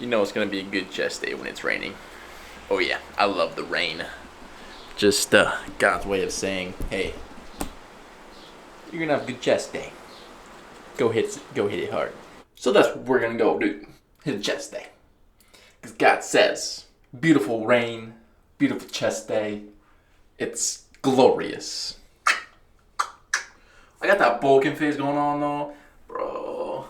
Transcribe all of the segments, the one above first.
You know it's gonna be a good chest day when it's raining. Oh yeah, I love the rain. Just God's way of saying, hey, you're gonna have a good chest day. Go hit it hard. So that's what we're gonna go do. Hit a chest day. Because God says, beautiful rain, beautiful chest day. It's glorious. I got that bulking phase going on though. Bro.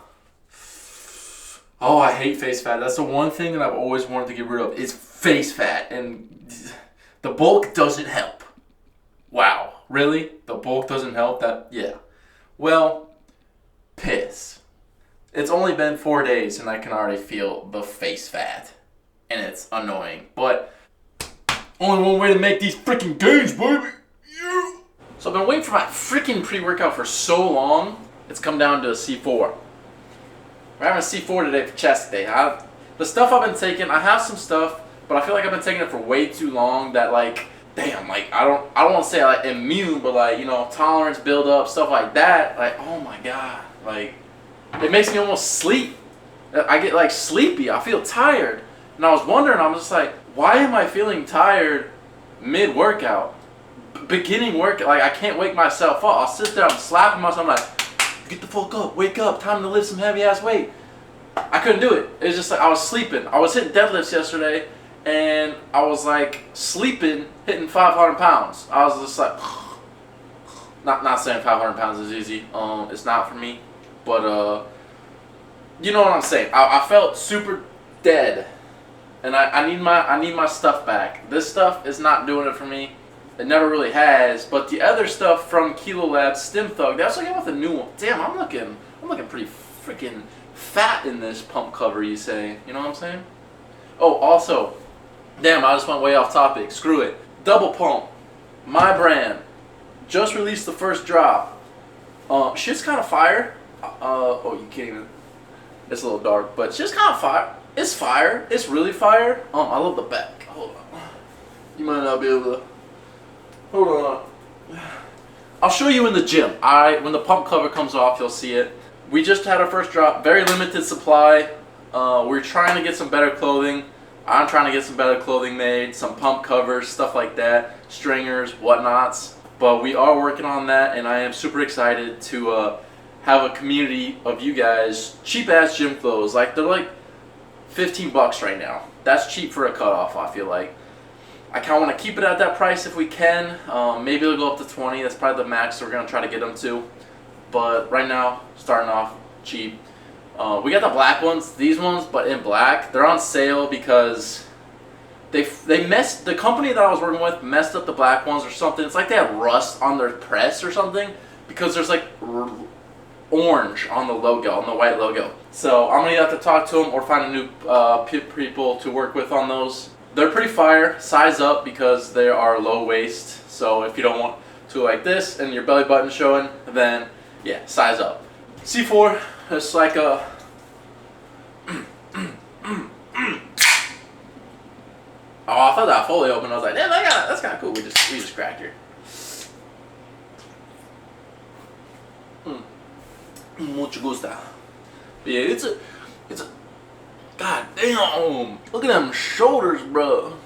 Oh, I hate face fat. That's the one thing that I've always wanted to get rid of is face fat. And the bulk doesn't help. Wow. Really? The bulk doesn't help? Yeah. Well, piss. It's only been 4 days and I can already feel the face fat. And it's annoying. But only one way to make these freaking gains, baby. Yeah. So I've been waiting for my freaking pre-workout for so long. It's come down to a C4. We're having a C4 today for chest day. The stuff I've been taking, I have some stuff, but I feel like I've been taking it for way too long that like, damn, like I don't want to say like immune, but like, you know, tolerance build up, stuff like that. Like, oh my God, like it makes me almost sleep. I get like sleepy. I feel tired. And I was wondering, I'm just like, why am I feeling tired mid-workout? Beginning workout, like I can't wake myself up. I'll sit there, I'm slapping myself, I'm like, get the fuck up, wake up, time to lift some heavy ass weight. I couldn't do it. It's just like I was sleeping. I was hitting deadlifts yesterday and I was like sleeping, hitting 500 pounds. I was just like, not saying 500 pounds is easy. It's not for me, but you know what I'm saying. I felt super dead, and I need my stuff back. This stuff is not doing it for me. It never really has. But the other stuff from Kilo Labs, Stim Thug, they also came with a new one. Damn, I'm looking pretty freaking fat in this pump cover. You say, you know what I'm saying? Oh, also, damn, I just went way off topic. Screw it. Double Pump, my brand, just released the first drop. Shit's kind of fire. Oh, you can't even. It's a little dark, but shit's kind of fire. It's fire. It's really fire. I love the back. Hold on. You might not be able to. Hold on. I'll show you in the gym. When the pump cover comes off, you'll see it. We just had our first drop. Very limited supply. We're trying to get some better clothing. I'm trying to get some better clothing made. Some pump covers, stuff like that. Stringers, whatnots. But we are working on that, and I am super excited to have a community of you guys. Cheap ass gym clothes. Like they're like $15 right now. That's cheap for a cutoff, I feel like. I kind of want to keep it at that price if we can. Maybe it'll go up to 20. That's probably the max we're going to try to get them to. But right now, starting off cheap. We got the black ones, these ones, but in black. They're on sale because they messed, the company that I was working with messed up the black ones or something. It's like they had rust on their press or something because there's like orange on the logo, on the white logo. So I'm going to have to talk to them or find a new people to work with on those. They're pretty fire. Size up because they are low waist. So if you don't want to like this and your belly button showing, then yeah, size up. C4, it's like a oh, I felt that fully open. I was like, damn, that's kind of cool. We just cracked here. Mucho gusta. But yeah, it's a. God damn! Look at them shoulders, bro.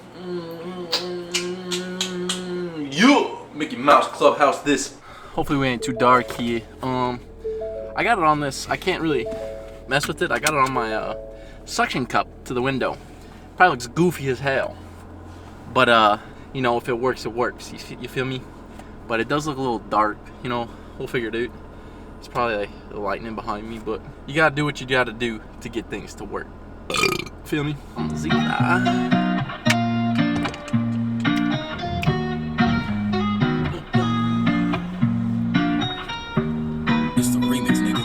Yeah, Mickey Mouse Clubhouse. This. Hopefully we ain't too dark here. I got it on this. I can't really mess with it. I got it on my suction cup to the window. Probably looks goofy as hell. But you know, if it works, it works. You feel me? But it does look a little dark. You know, we'll figure it out. It's probably like the lightning behind me, but you gotta do what you gotta do to get things to work. Feel me? Zika. It's the remix, nigga.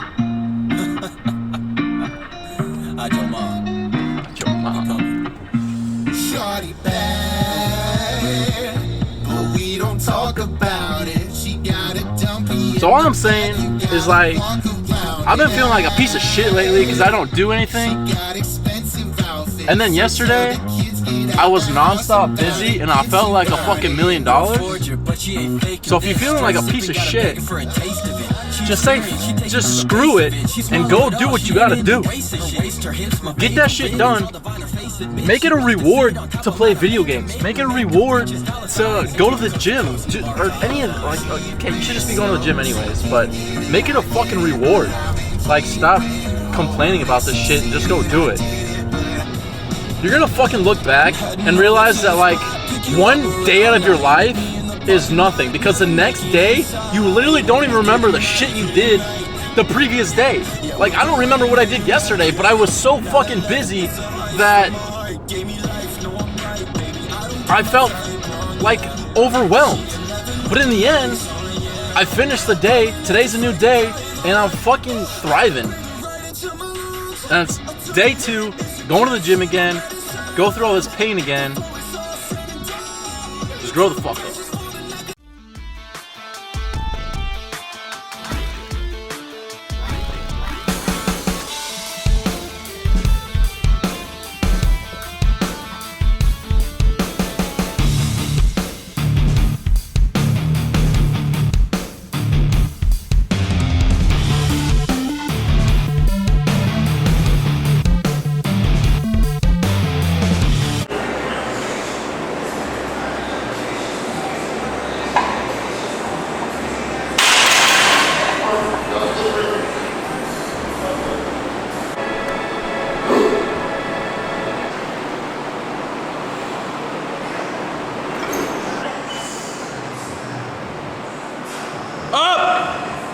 Hide your mom. Hide your mom. Shorty bad, but we don't talk about it. She got a dumpy. So all I'm saying is like, I've been feeling like a piece of shit lately because I don't do anything. And then yesterday, I was nonstop busy and I felt like a fucking $1 million. So if you're feeling like a piece of shit, just screw it and go do what you gotta do. Get that shit done. Make it a reward to play video games. Make it a reward to go to the gym or any of like. Okay, you should just be going to the gym anyways, but make it a fucking reward. Like, stop complaining about this shit and just go do it. You're gonna fucking look back and realize that like one day out of your life is nothing, because the next day you literally don't even remember the shit you did the previous day. Like, I don't remember what I did yesterday, but I was so fucking busy that I felt like overwhelmed. But in the end, I finished the day. Today's a new day, and I'm fucking thriving. And it's day 2, going to the gym again, go through all this pain again. Just grow the fuck up.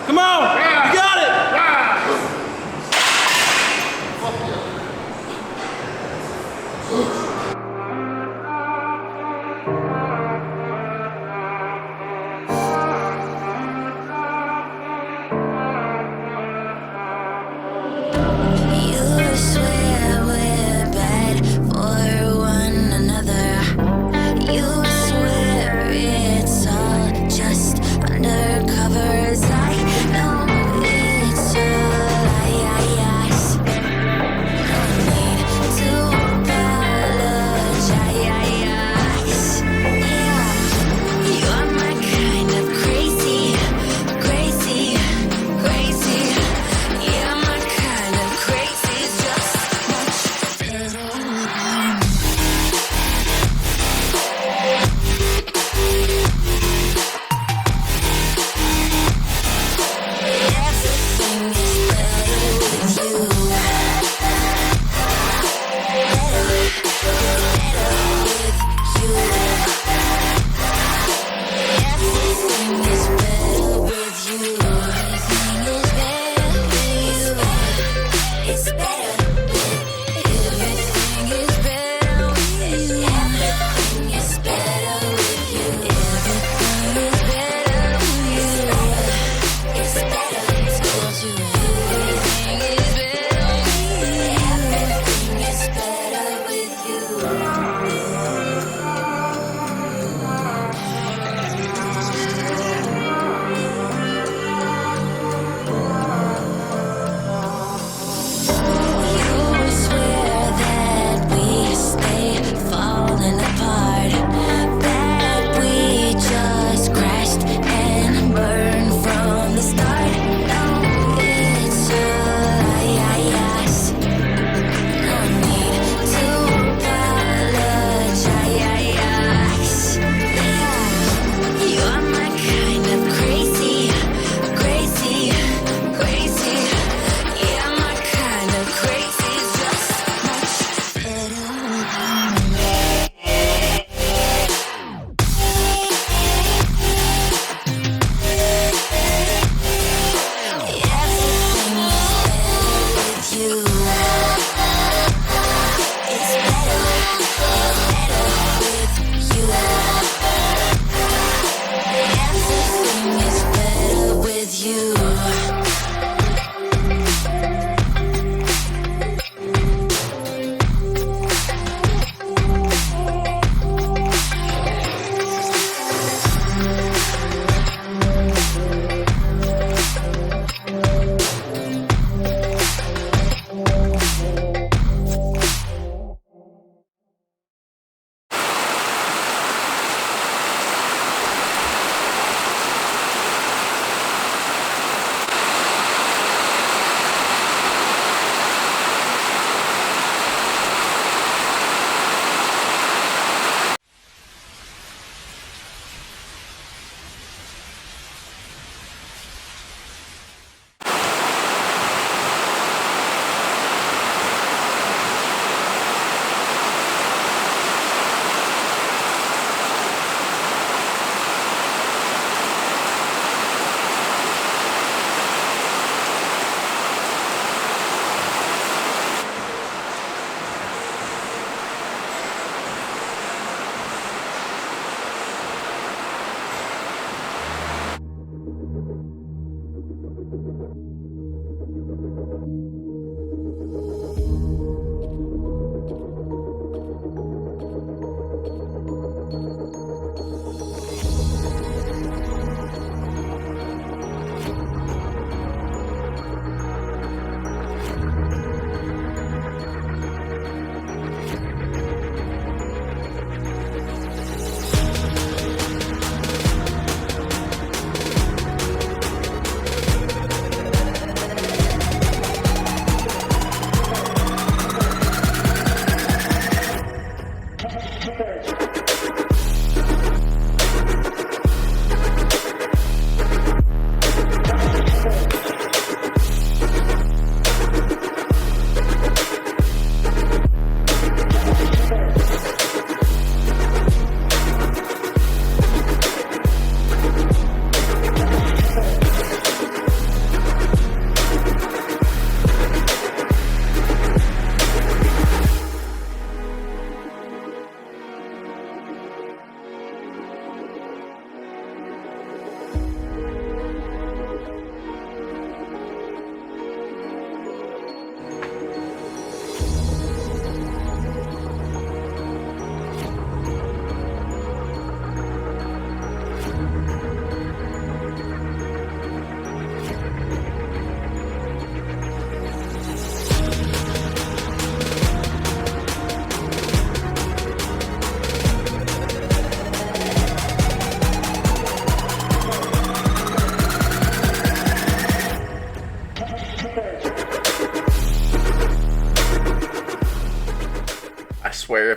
Come on! You got it! You swear we're bad for one another. You swear it's all just undercovers. I know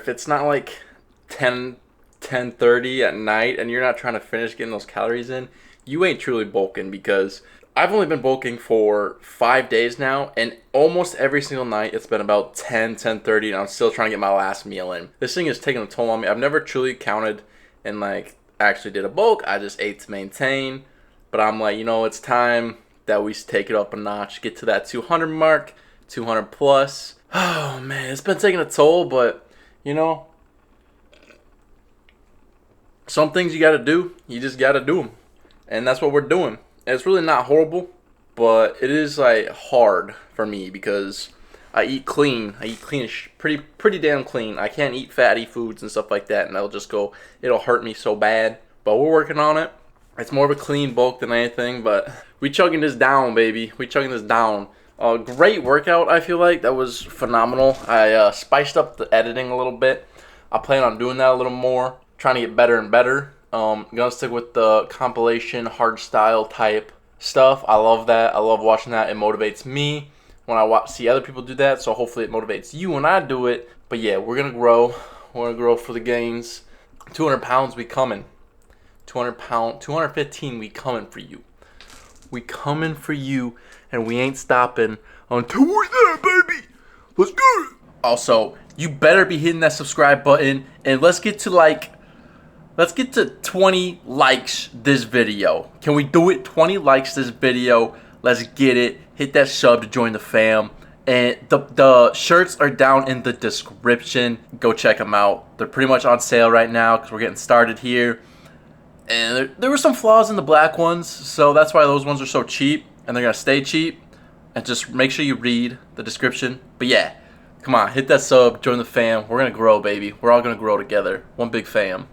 if it's not like 10:30 at night and you're not trying to finish getting those calories in, you ain't truly bulking, because I've only been bulking for 5 days now, and almost every single night it's been about 10:30, and I'm still trying to get my last meal in. This thing is taking a toll on me. I've never truly counted and like actually did a bulk. I just ate to maintain, but I'm like, you know, it's time that we take it up a notch, get to that 200 mark, 200 plus. Oh man, it's been taking a toll, but you know, some things you gotta do, you just gotta do them, and that's what we're doing. And it's really not horrible, but it is like hard for me because I eat clean. I eat clean, pretty damn clean. I can't eat fatty foods and stuff like that, and it'll hurt me so bad. But we're working on it. It's more of a clean bulk than anything, but we chugging this down, baby. We chugging this down. Great workout, I feel like. That was phenomenal. I spiced up the editing a little bit. I plan on doing that a little more, trying to get better and better. Gonna stick with the compilation hard style type stuff. I love that. I love watching that. It motivates me when I see other people do that, so hopefully it motivates you when I do it. But yeah, we're gonna grow. We're gonna grow for the gains. 200 pounds, we coming. 215, we coming for you. We coming for you, and we ain't stopping until we're there, baby. Let's go. Also, you better be hitting that subscribe button, and let's get to 20 likes this video. Can we do it? 20 likes this video. Let's get it. Hit that sub to join the fam. And the shirts are down in the description. Go check them out. They're pretty much on sale right now because we're getting started here. And there were some flaws in the black ones, so that's why those ones are so cheap. And they're going to stay cheap. And just make sure you read the description. But yeah, come on. Hit that sub. Join the fam. We're going to grow, baby. We're all going to grow together. One big fam.